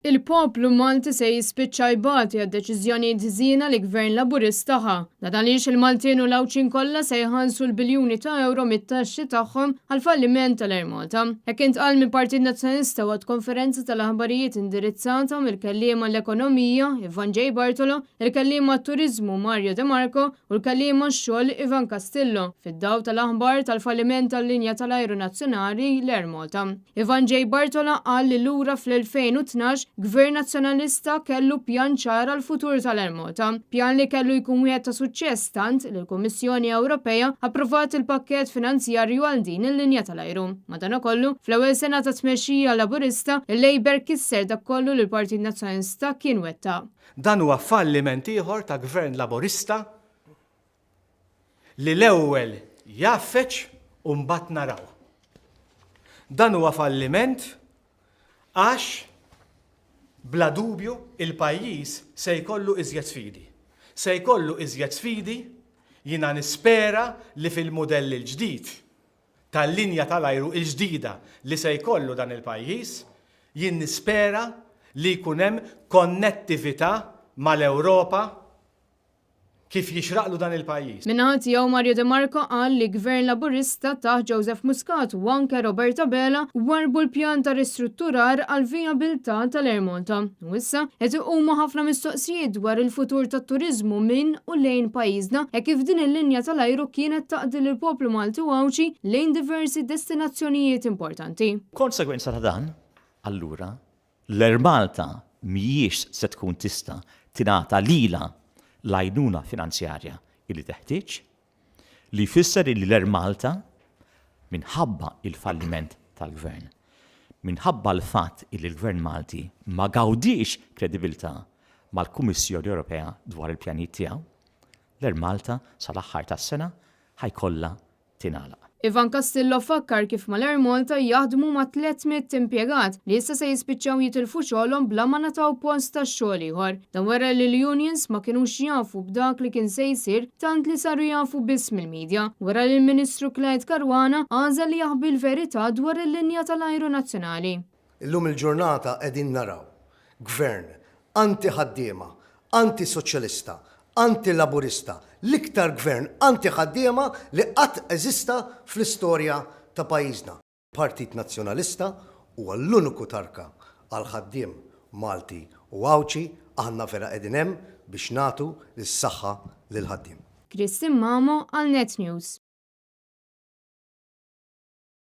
Il-poplu Malti se jispiċċa jbati għad-deċiżjoni żiena li gvern laburista ħa. Dan għaliex il-Maltin u l-Awċin kollha se jħallsu l-biljuni ta' euro mit-taxxi tagħhom għall-falliment tal-Air Malta. Hekk intqal mill-Partit Nazzjonalista waqt konferenza tal-aħbarijiet indirizzata mill-kelliema l-ekonomija Ivan J. Bartolo, il-kelliema t-turiżmu Mario De Marco u l-kelliema x-xogħol Ivan Castillo fid-daw tal-aħbar tal-falliment tal-linja tal-ajru nazzjonali l-Air Malta. Ivan J. Bartolo qal li lura fl-2012 Gvern Nazzjonalista kellu pjan ċara l-futur tal-Air Malta, pjan li kellu jkun wieħed ta' suċċess tant li l-Kummissjoni Ewropea approvat il-pakkett finanzjarju għal din il-linja tal-ajru. Madankollu, fl-ewwel sena ta' tmexxija Laburista, il-Labor kisser dak kollu li l-Partit Nazzjonalista kien wettaq. Dan huwa falliment ieħor ta' Gvern Laburista li l-ewwel jaffeċ u mbagħad naraw. Dan huwa falliment għax bla dubju il-pajjiż se jkollu iżjed sfidi. Se jkollu iżjed sfidi jiena nispera li fil-mudell il-ġdid tal-linja tal-ajru il-ġdida li se jkollu dan il-pajjiż jien nispera li jkun hemm konnettività mal-Ewropa kif jixraqlu dan il-pajjiż. Minnaħat jew Mario De Marco qal li Gvern Laburista ta' Joseph Muscat u anke Roberta Bela warbu l-pjan ta' ristrutturar għal viabilità tal-Air Malta. U issa qed iqumu ħafna mistoqsijiet dwar il-futur tat-turiżmu minn u lejn pajjiżna e kif din il-linja tal-ajru kienet taqdil il-poplu Malti u Awċi lejn diversi destinazzjonijiet importanti. Konsegwenza ta' dan, allura, l-Air Malta mhijiex se tkun tista' tingħata lilha l-għajnuna finanzjarja illi teħtieġ li jfisser li l-Air Malta minħabba il-falliment tal-gvern, minħabba l-fatt li l-gvern Malti ma gawdix kredibilità mal-Kummissjoni Ewropea dwar il-pjanijiet tiegħu, l-Air Malta sal-aħħar tas-sena ħajkollha tingħalaq. Ivan Castillo fakkar kif mal-Air Malta jaħdmu ma' 300 impjegat li issa se jispiċċaw jitilfu xogħolhom bla ma nataw post ta' xogħol ieħor. Dan wara li l-unions ma kinux jafu b'dak li kien se jsir tant li saru jafu biss mill-medja. Wara li l-Ministru Clyde Caruana għażel li jaħbi l-verità dwar il-linja tal-ajru nazzjonali. Illum il-ġurnata qegħdin naraw gvern anti-ħaddiema, anti-soċjalista, anti-laburista, l-iktar gvern anti-ħaddiema li qatt eżista fl-istorja ta' pajjiżna. Partit Nazzjonalista huwa l-uniku tarka għal ħaddiem Malti u Awċi aħna vera qegħdin hemm biex nagħtu s-saħħa lil ħaddiem. Kristin Mamo għal Net News.